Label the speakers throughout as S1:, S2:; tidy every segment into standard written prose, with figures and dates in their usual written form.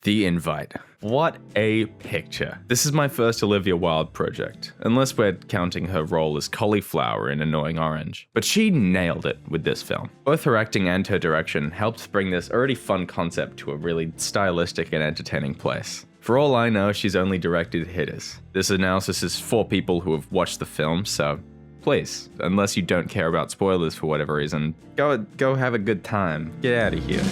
S1: The Invite. What a picture. This is my first Olivia Wilde project, unless we're counting her role as Cauliflower in Annoying Orange. But she nailed it with this film. Both her acting and her direction helped bring this already fun concept to a really stylistic and entertaining place. For all I know, she's only directed hitters. This analysis is for people who have watched the film, so please, unless you don't care about spoilers for whatever reason, go have a good time. Get out of here.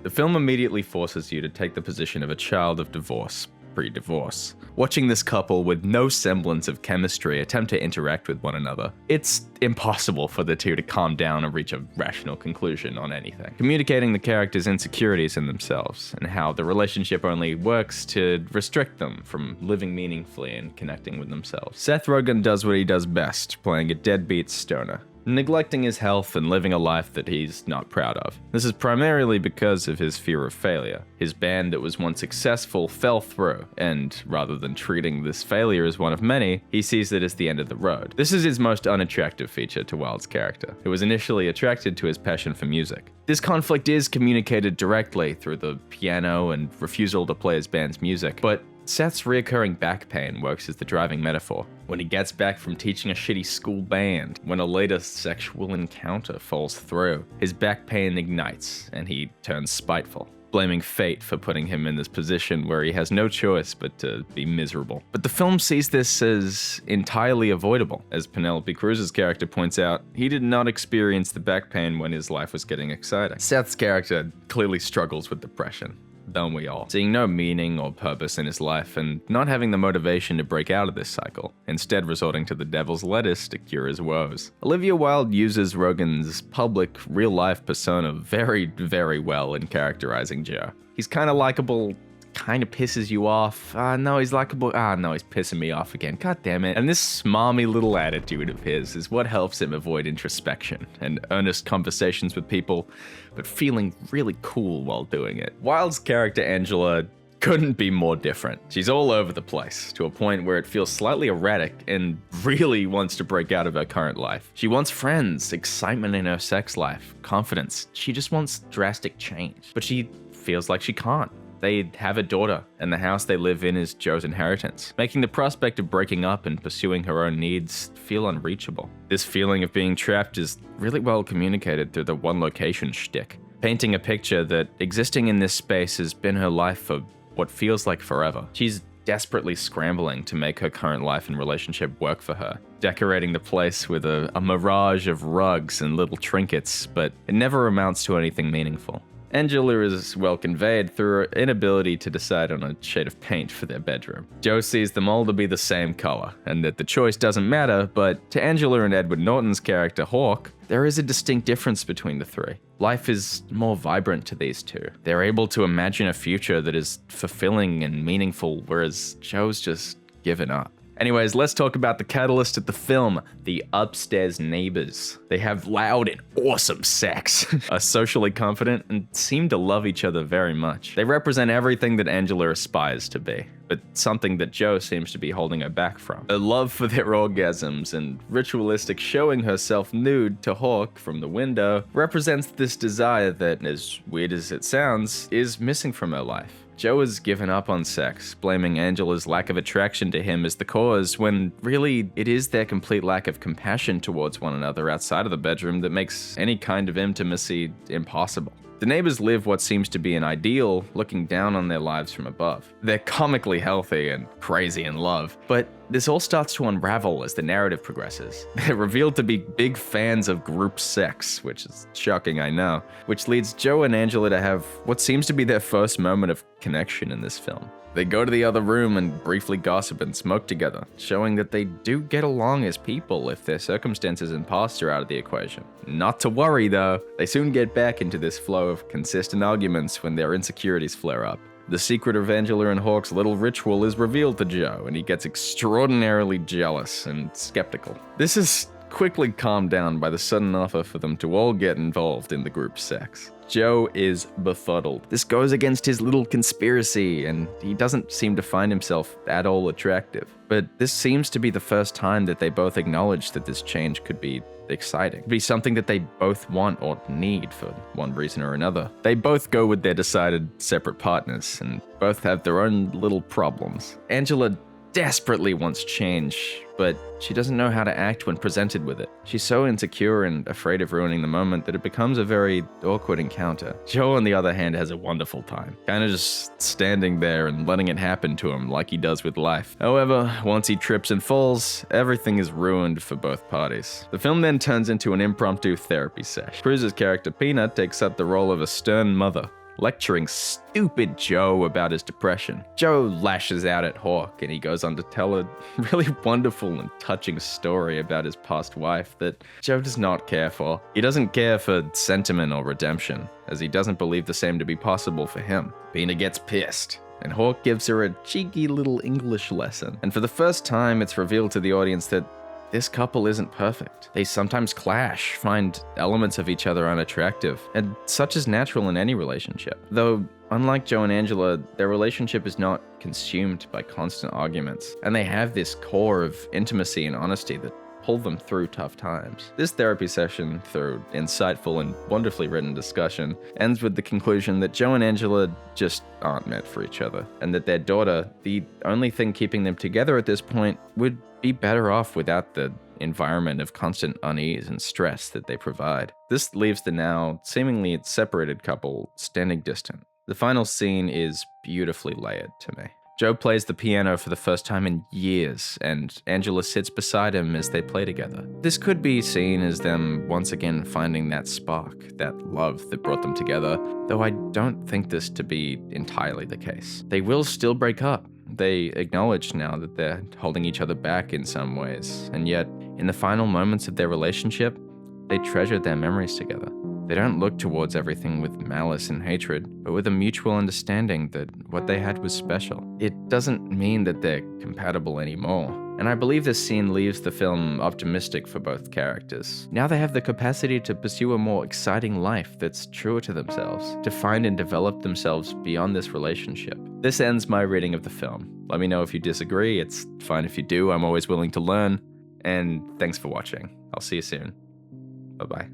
S1: The film immediately forces you to take the position of a child of divorce, pre-divorce. Watching this couple with no semblance of chemistry attempt to interact with one another, it's impossible for the two to calm down and reach a rational conclusion on anything. Communicating the characters' insecurities in themselves, and how the relationship only works to restrict them from living meaningfully and connecting with themselves. Seth Rogen does what he does best, playing a deadbeat stoner, neglecting his health and living a life that he's not proud of. This is primarily because of his fear of failure. His band that was once successful fell through, and rather than treating this failure as one of many, he sees it as the end of the road. This is his most unattractive feature to Wilde's character, who was initially attracted to his passion for music. This conflict is communicated directly through the piano and refusal to play his band's music, but Seth's reoccurring back pain works as the driving metaphor. When he gets back from teaching a shitty school band, when a later sexual encounter falls through, his back pain ignites and he turns spiteful, blaming fate for putting him in this position where he has no choice but to be miserable. But the film sees this as entirely avoidable. As Penelope Cruz's character points out, he did not experience the back pain when his life was getting exciting. Seth's character clearly struggles with depression. Don't we all? Seeing no meaning or purpose in his life and not having the motivation to break out of this cycle, instead resorting to the devil's lettuce to cure his woes. Olivia Wilde uses Rogen's public, real-life persona very, very well in characterizing Joe. He's kind of likable, kind of pisses you off. No, he's likable. No, he's pissing me off again. God damn it. And this smarmy little attitude of his is what helps him avoid introspection and earnest conversations with people, but feeling really cool while doing it. Wilde's character Angela couldn't be more different. She's all over the place, to a point where it feels slightly erratic and really wants to break out of her current life. She wants friends, excitement in her sex life, confidence. She just wants drastic change. But she feels like she can't. They have a daughter, and the house they live in is Joe's inheritance, making the prospect of breaking up and pursuing her own needs feel unreachable. This feeling of being trapped is really well communicated through the one location shtick, painting a picture that existing in this space has been her life for what feels like forever. She's desperately scrambling to make her current life and relationship work for her, decorating the place with a mirage of rugs and little trinkets, but it never amounts to anything meaningful. Angela is well conveyed through her inability to decide on a shade of paint for their bedroom. Joe sees them all to be the same color, and that the choice doesn't matter, but to Angela and Edward Norton's character Hawk, there is a distinct difference between the three. Life is more vibrant to these two. They're able to imagine a future that is fulfilling and meaningful, whereas Joe's just given up. Anyways, let's talk about the catalyst of the film, the upstairs neighbors. They have loud and awesome sex, are socially confident, and seem to love each other very much. They represent everything that Angela aspires to be, but something that Joe seems to be holding her back from. A love for their orgasms and ritualistic showing herself nude to Hawk from the window represents this desire that, as weird as it sounds, is missing from her life. Joe has given up on sex, blaming Angela's lack of attraction to him as the cause, when really it is their complete lack of compassion towards one another outside of the bedroom that makes any kind of intimacy impossible. The neighbors live what seems to be an ideal, looking down on their lives from above. They're comically healthy and crazy in love, but this all starts to unravel as the narrative progresses. They're revealed to be big fans of group sex, which is shocking, I know, which leads Joe and Angela to have what seems to be their first moment of connection in this film. They go to the other room and briefly gossip and smoke together, showing that they do get along as people if their circumstances and past are out of the equation. Not to worry though, they soon get back into this flow of consistent arguments when their insecurities flare up. The secret of Angela and Hawk's little ritual is revealed to Joe, and he gets extraordinarily jealous and skeptical. This is quickly calmed down by the sudden offer for them to all get involved in the group sex. Joe is befuddled. This goes against his little conspiracy, and he doesn't seem to find himself at all attractive. But this seems to be the first time that they both acknowledge that this change could be exciting. It'd be something that they both want or need for one reason or another. They both go with their decided separate partners, and both have their own little problems. Angela desperately wants change, but she doesn't know how to act when presented with it. She's so insecure and afraid of ruining the moment that it becomes a very awkward encounter. Joe, on the other hand, has a wonderful time, kind of just standing there and letting it happen to him like he does with life. However, once he trips and falls, everything is ruined for both parties. The film then turns into an impromptu therapy session. Cruise's character Peanut takes up the role of a stern mother, lecturing stupid Joe about his depression. Joe lashes out at Hawk, and he goes on to tell a really wonderful and touching story about his past wife that Joe does not care for. He doesn't care for sentiment or redemption, as he doesn't believe the same to be possible for him. Pina gets pissed, and Hawk gives her a cheeky little English lesson. And for the first time, it's revealed to the audience that this couple isn't perfect. They sometimes clash, find elements of each other unattractive, and such is natural in any relationship. Though, unlike Joe and Angela, their relationship is not consumed by constant arguments, and they have this core of intimacy and honesty that pull them through tough times. This therapy session, through insightful and wonderfully written discussion, ends with the conclusion that Joe and Angela just aren't meant for each other, and that their daughter, the only thing keeping them together at this point, would be better off without the environment of constant unease and stress that they provide. This leaves the now seemingly separated couple standing distant. The final scene is beautifully layered to me. Joe plays the piano for the first time in years, and Angela sits beside him as they play together. This could be seen as them once again finding that spark, that love that brought them together, though I don't think this to be entirely the case. They will still break up. They acknowledge now that they're holding each other back in some ways, and yet, in the final moments of their relationship, they treasure their memories together. They don't look towards everything with malice and hatred, but with a mutual understanding that what they had was special. It doesn't mean that they're compatible anymore, and I believe this scene leaves the film optimistic for both characters. Now they have the capacity to pursue a more exciting life that's truer to themselves, to find and develop themselves beyond this relationship. This ends my reading of the film. Let me know if you disagree. It's fine if you do. I'm always willing to learn. And thanks for watching. I'll see you soon. Bye-bye.